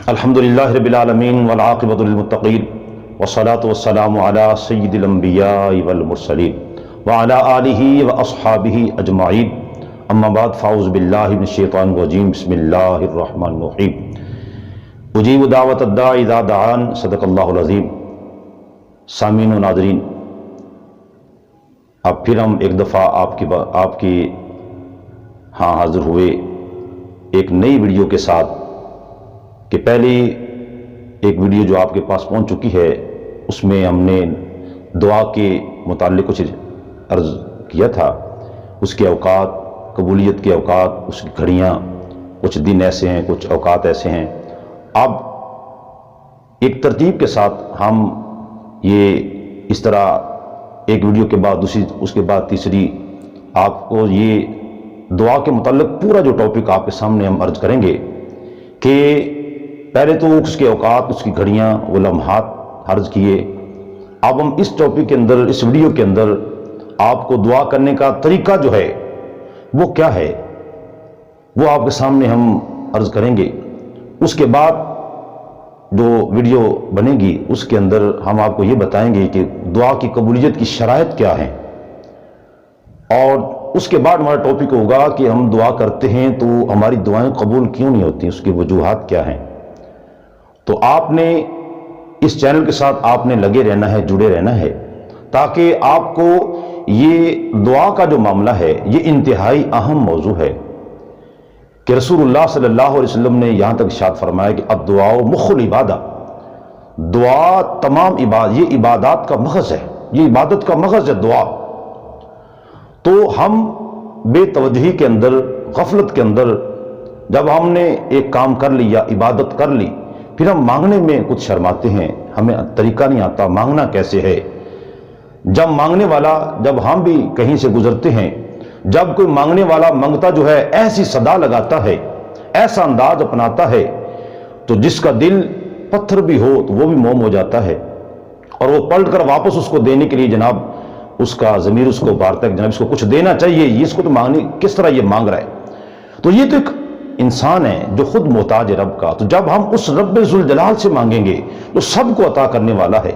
الحمدللہ رب العالمین والعاقبۃ للمتقین والصلاة والسلام علی سید الانبیاء والمرسلین وعلی آلہ واصحابہ اجمعین اما بعد فاعوذ باللہ من الشیطان الرجیم بسم اللہ الرحمن الرحیم اجیب دعوت الداعی اذا دعان صدق اللہ العظیم۔ سامعین و ناظرین، اب پھر ہم ایک دفعہ آپ کی حاضر ہوئے ایک نئی ویڈیو کے ساتھ کہ پہلی ایک ویڈیو جو آپ کے پاس پہنچ چکی ہے اس میں ہم نے دعا کے متعلق کچھ عرض کیا تھا، اس کے اوقات، قبولیت کے اوقات، اس کی گھڑیاں، کچھ دن ایسے ہیں، کچھ اوقات ایسے ہیں۔ اب ایک ترتیب کے ساتھ ہم یہ اس طرح ایک ویڈیو کے بعد دوسری، اس کے بعد تیسری، آپ کو یہ دعا کے متعلق پورا جو ٹاپک آپ کے سامنے ہم عرض کریں گے کہ پہلے تو اس کے اوقات، اس کی گھڑیاں، وہ لمحات عرض کیے۔ اب ہم اس ٹاپک کے اندر، اس ویڈیو کے اندر آپ کو دعا کرنے کا طریقہ جو ہے وہ کیا ہے وہ آپ کے سامنے ہم عرض کریں گے۔ اس کے بعد جو ویڈیو بنے گی اس کے اندر ہم آپ کو یہ بتائیں گے کہ دعا کی قبولیت کی شرائط کیا ہیں، اور اس کے بعد ہمارا ٹاپک ہوگا کہ ہم دعا کرتے ہیں تو ہماری دعائیں قبول کیوں نہیں ہوتی، اس کی وجوہات کیا ہیں۔ تو آپ نے اس چینل کے ساتھ آپ نے لگے رہنا ہے، جڑے رہنا ہے، تاکہ آپ کو یہ دعا کا جو معاملہ ہے یہ انتہائی اہم موضوع ہے کہ رسول اللہ صلی اللہ علیہ وسلم نے یہاں تک ارشاد فرمایا کہ الدعاء مخ العبادہ، دعا تمام یہ عبادات کا مغز ہے، یہ عبادت کا مغز ہے دعا۔ تو ہم بے توجہی کے اندر، غفلت کے اندر جب ہم نے ایک کام کر لی یا عبادت کر لی، پھر ہم مانگنے میں کچھ شرماتے ہیں، ہمیں طریقہ نہیں آتا مانگنا کیسے ہے۔ جب مانگنے والا، جب ہم بھی کہیں سے گزرتے ہیں، جب کوئی مانگنے والا منگتا جو ہے ایسی صدا لگاتا ہے، ایسا انداز اپناتا ہے، تو جس کا دل پتھر بھی ہو تو وہ بھی موم ہو جاتا ہے، اور وہ پلٹ کر واپس اس کو دینے کے لیے جناب اس کا ضمیر اس کو بارتا ہے کہ جناب اس کو کچھ دینا چاہیے، اس کو تو مانگنے کس طرح یہ مانگ رہا ہے۔ تو یہ تو ایک انسان ہے جو خود محتاج ہے رب کا، تو جب ہم اس رب ذوالجلال سے مانگیں گے تو سب کو عطا کرنے والا ہے،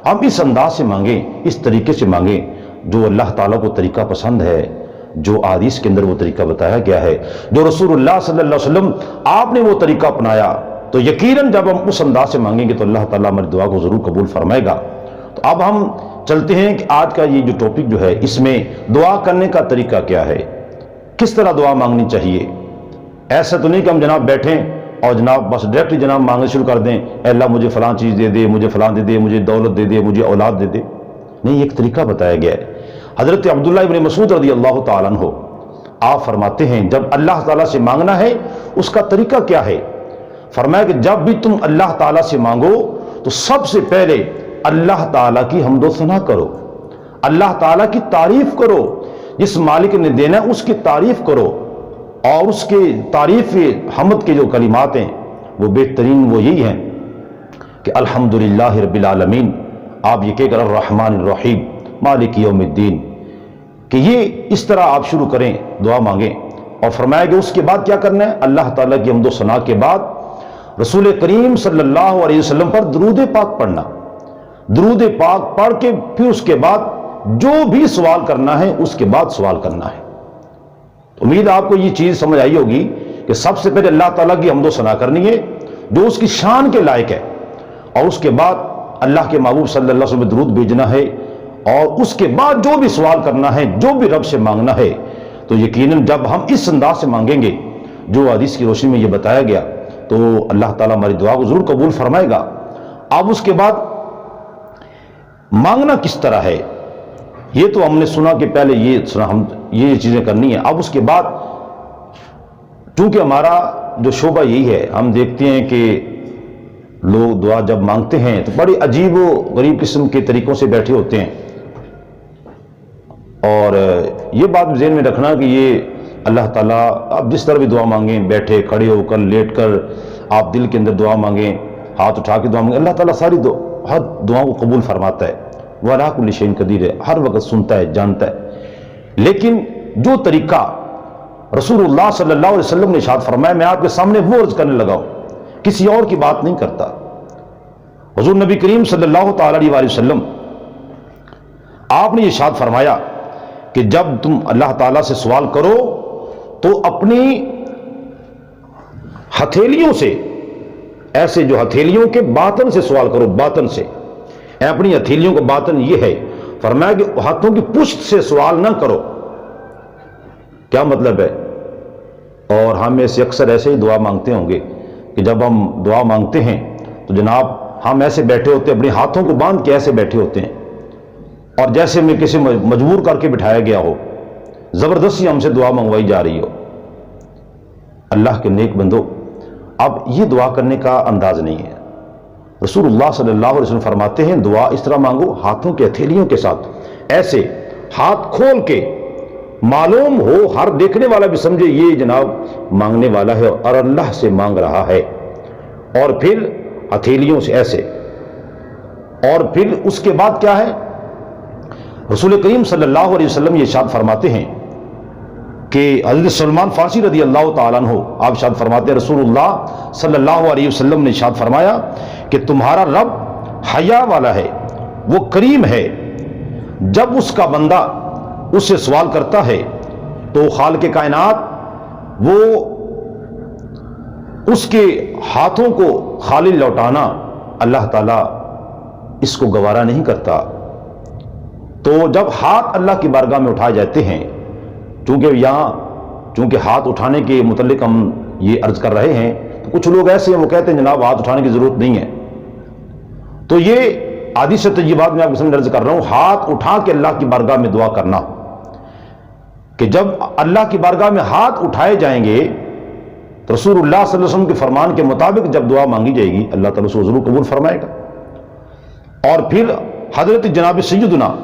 ہم اس انداز سے مانگیں، اس طریقے سے مانگیں جو اللہ تعالیٰ کو طریقہ پسند ہے، جو حدیث کے اندر وہ طریقہ بتایا گیا ہے، جو رسول اللہ صلی اللہ علیہ وسلم آپ نے وہ طریقہ اپنایا، تو یقیناً جب ہم اس انداز سے مانگیں گے تو اللہ تعالیٰ ہماری دعا کو ضرور قبول فرمائے گا۔ تو اب ہم چلتے ہیں کہ آج کا یہ جو ٹاپک جو ہے اس میں دعا کرنے کا طریقہ کیا ہے، کس طرح دعا مانگنی چاہیے۔ ایسا تو نہیں کہ ہم جناب بیٹھیں اور جناب بس ڈائریکٹلی جناب مانگنے شروع کر دیں، اے اللہ مجھے فلاں چیز دے دے، مجھے فلاں دے دے، مجھے دولت دے دے، مجھے اولاد دے دے۔ نہیں، ایک طریقہ بتایا گیا ہے۔ حضرت عبداللہ ابن مسعود رضی اللہ تعالیٰ عنہ آپ فرماتے ہیں جب اللہ تعالیٰ سے مانگنا ہے اس کا طریقہ کیا ہے، فرمایا کہ جب بھی تم اللہ تعالیٰ سے مانگو تو سب سے پہلے اللہ تعالیٰ کی حمد و ثنا کرو، اللہ تعالیٰ کی تعریف کرو، جس مالک نے دینا ہے اس کی تعریف کرو، اور اس کے تعریف حمد کے جو کلمات ہیں وہ بہترین وہ یہی ہیں کہ الحمدللہ رب العالمین، آپ یہ کہہ کر الرحمن الرحیم مالک یوم الدین، کہ یہ اس طرح آپ شروع کریں، دعا مانگیں۔ اور فرمایا کہ اس کے بعد کیا کرنا ہے، اللہ تعالیٰ کی حمد و ثنا کے بعد رسول کریم صلی اللہ علیہ وسلم پر درود پاک پڑھنا، درود پاک پڑھ کے پھر اس کے بعد جو بھی سوال کرنا ہے اس کے بعد سوال کرنا ہے۔ امید آپ کو یہ چیز سمجھ آئی ہوگی کہ سب سے پہلے اللہ تعالیٰ کی حمد و ثنا کرنی ہے جو اس کی شان کے لائق ہے، اور اس کے بعد اللہ کے محبوب صلی اللہ علیہ وسلم درود بھیجنا ہے، اور اس کے بعد جو بھی سوال کرنا ہے، جو بھی رب سے مانگنا ہے، تو یقیناً جب ہم اس انداز سے مانگیں گے جو حدیث کی روشنی میں یہ بتایا گیا تو اللہ تعالیٰ ہماری دعا کو ضرور قبول فرمائے گا۔ اب اس کے بعد مانگنا کس طرح ہے، یہ تو ہم نے سنا کہ پہلے یہ سنا ہم یہ چیزیں کرنی ہیں۔ اب اس کے بعد چونکہ ہمارا جو شعبہ یہی ہے، ہم دیکھتے ہیں کہ لوگ دعا جب مانگتے ہیں تو بڑی عجیب و غریب قسم کے طریقوں سے بیٹھے ہوتے ہیں، اور یہ بات ذہن میں رکھنا کہ یہ اللہ تعالیٰ آپ جس طرح بھی دعا مانگیں، بیٹھے، کھڑے ہو کر، لیٹ کر، آپ دل کے اندر دعا مانگیں، ہاتھ اٹھا کے دعا مانگیں، اللہ تعالیٰ ساری ہر دعاؤں کو قبول فرماتا ہے، وہ علیٰ کل شیء قدیر ہے، ہر وقت سنتا ہے، جانتا ہے۔ لیکن جو طریقہ رسول اللہ صلی اللہ علیہ وسلم نے ارشاد فرمایا، میں آپ کے سامنے وہ عرض کرنے لگا ہوں کسی اور کی بات نہیں کرتا۔ حضور نبی کریم صلی اللہ تعالی علیہ وسلم آپ نے ارشاد فرمایا کہ جب تم اللہ تعالیٰ سے سوال کرو تو اپنی ہتھیلیوں سے، ایسے جو ہتھیلیوں کے باطن سے سوال کرو، باطن سے، اپنی ہتھیلیوں کا باطن یہ ہے، فرمایا کہ ہاتھوں کی پشت سے سوال نہ کرو۔ کیا مطلب ہے؟ اور ہم میں سے اکثر ایسے ہی دعا مانگتے ہوں گے کہ جب ہم دعا مانگتے ہیں تو جناب ہم ایسے بیٹھے ہوتے ہیں، اپنے ہاتھوں کو باندھ کے ایسے بیٹھے ہوتے ہیں، اور جیسے میں کسی مجبور کر کے بٹھایا گیا ہو، زبردستی ہم سے دعا منگوائی جا رہی ہو۔ اللہ کے نیک بندو، اب یہ دعا کرنے کا انداز نہیں ہے۔ رسول اللہ صلی اللہ علیہ وسلم فرماتے ہیں دعا اس طرح مانگو، ہاتھوں کے ہتھیلیوں کے ساتھ، ایسے ہاتھ کھول کے، معلوم ہو، ہر دیکھنے والا بھی سمجھے یہ جناب مانگنے والا ہے اور اللہ سے مانگ رہا ہے، اور پھر ہتھیلیوں سے ایسے، اور پھر اس کے بعد کیا ہے؟ رسول کریم صلی اللہ علیہ وسلم یہ ارشاد فرماتے ہیں کہ حضرت سلمان فارسی رضی اللہ تعالیٰ عنہ آپ ارشاد فرماتے ہیں رسول اللہ صلی اللہ علیہ وسلم نے ارشاد فرمایا کہ تمہارا رب حیا والا ہے، وہ کریم ہے، جب اس کا بندہ اس سے سوال کرتا ہے تو خالق کائنات وہ اس کے ہاتھوں کو خالی لوٹانا اللہ تعالیٰ اس کو گوارا نہیں کرتا۔ تو جب ہاتھ اللہ کی بارگاہ میں اٹھائے جاتے ہیں، چونکہ ہاتھ اٹھانے کے متعلق ہم یہ عرض کر رہے ہیں، تو کچھ لوگ ایسے ہیں وہ کہتے ہیں جناب ہاتھ اٹھانے کی ضرورت نہیں ہے، تو یہ حدیث سے تجربات میں آپ کے سامنے عرض کر رہا ہوں، ہاتھ اٹھا کے اللہ کی بارگاہ میں دعا کرنا، کہ جب اللہ کی بارگاہ میں ہاتھ اٹھائے جائیں گے تو رسول اللہ صلی اللہ علیہ وسلم کے فرمان کے مطابق جب دعا مانگی جائے گی اللہ تعالیٰ اسے ضرور قبول فرمائے گا۔ اور پھر حضرت جناب سیدنا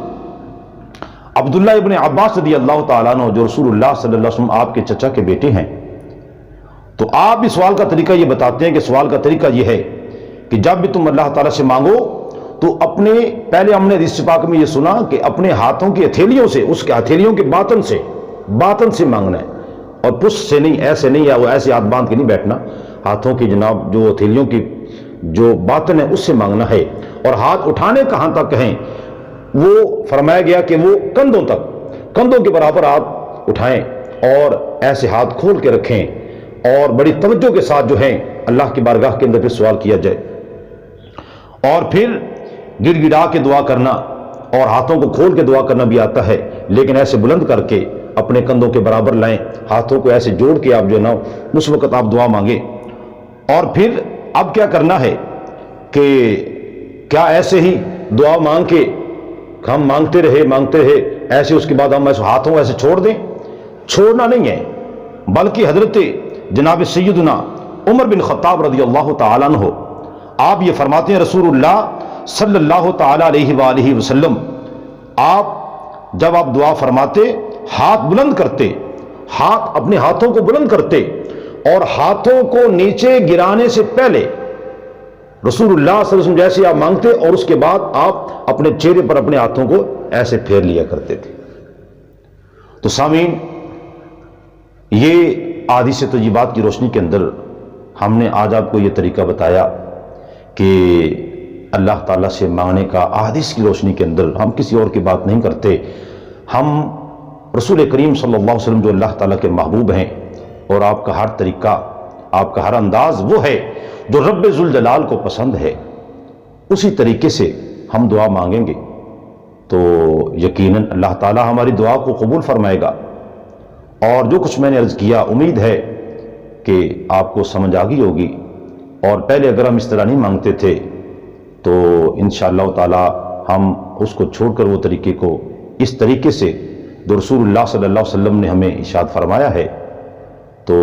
عبداللہ ابن عباس رضی اللہ تعالیٰ عنہ جو رسول اللہ صلی اللہ علیہ وسلم آپ کے چچا کے بیٹے ہیں، تو آپ بھی سوال کا طریقہ یہ بتاتے ہیں کہ سوال کا طریقہ یہ ہے کہ جب بھی تم اللہ تعالیٰ سے مانگو تو اپنے، پہلے ہم نے حدیث پاک میں یہ سنا کہ اپنے ہاتھوں کی ہتھیلیوں سے، اس کے ہتھیلیوں کے باطن سے مانگنا ہے، اور پشت سے نہیں، ایسے نہیں، یا وہ ایسے ہاتھ باندھ کے نہیں بیٹھنا، ہاتھوں کی جناب جو ہتھیلیوں کی جو باطن ہے اس سے مانگنا ہے۔ اور ہاتھ اٹھانے کہاں تک ہیں؟ وہ فرمایا گیا کہ وہ کندھوں تک، کندھوں کے برابر آپ اٹھائیں اور ایسے ہاتھ کھول کے رکھیں، اور بڑی توجہ کے ساتھ جو ہیں اللہ کی بارگاہ کے اندر پھر سوال کیا جائے، اور پھر گڑ گڑا کے دعا کرنا اور ہاتھوں کو کھول کے دعا کرنا بھی آتا ہے، لیکن ایسے بلند کر کے اپنے کندھوں کے برابر لائیں، ہاتھوں کو ایسے جوڑ کے آپ جو ہے نا اس وقت آپ دعا مانگیں۔ اور پھر اب کیا کرنا ہے کہ کیا ایسے ہی دعا مانگ کے ہم مانگتے رہے ایسے، اس کے بعد ہم ایسے ہاتھوں ایسے چھوڑ دیں؟ چھوڑنا نہیں ہے، بلکہ حضرت جناب سیدنا عمر بن خطاب رضی اللہ تعالیٰ عنہ آپ یہ فرماتے ہیں رسول اللہ صلی اللہ تعالیٰ علیہ وآلہ وسلم آپ جب آپ دعا فرماتے ہاتھ بلند کرتے، ہاتھ اپنے ہاتھوں کو بلند کرتے، اور ہاتھوں کو نیچے گرانے سے پہلے رسول اللہ صلی اللہ علیہ وسلم جیسے آپ مانگتے اور اس کے بعد آپ اپنے چہرے پر اپنے ہاتھوں کو ایسے پھیر لیا کرتے تھے۔ تو سامعین، یہ احادیث طیبات کی روشنی کے اندر ہم نے آج آپ کو یہ طریقہ بتایا کہ اللہ تعالیٰ سے مانگنے کا، احادیث کی روشنی کے اندر ہم کسی اور کی بات نہیں کرتے، ہم رسول کریم صلی اللہ علیہ وسلم جو اللہ تعالیٰ کے محبوب ہیں، اور آپ کا ہر طریقہ، آپ کا ہر انداز وہ ہے جو رب ذوالجلال کو پسند ہے، اسی طریقے سے ہم دعا مانگیں گے تو یقیناً اللہ تعالیٰ ہماری دعا کو قبول فرمائے گا۔ اور جو کچھ میں نے عرض کیا امید ہے کہ آپ کو سمجھ آ گئی ہوگی، اور پہلے اگر ہم اس طرح نہیں مانگتے تھے تو انشاءاللہ تعالیٰ ہم اس کو چھوڑ کر وہ طریقے کو اس طریقے سے جو رسول اللہ صلی اللہ علیہ وسلم نے ہمیں ارشاد فرمایا ہے، تو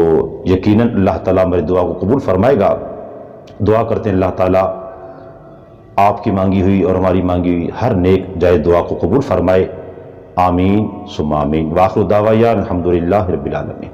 یقیناً اللہ تعالیٰ ہماری دعا کو قبول فرمائے گا۔ دعا کرتے ہیں اللہ تعالیٰ آپ کی مانگی ہوئی اور ہماری مانگی ہوئی ہر نیک جائز دعا کو قبول فرمائے، آمین ثم آمین۔ وآخر دعوانا الحمدللہ رب العالمین۔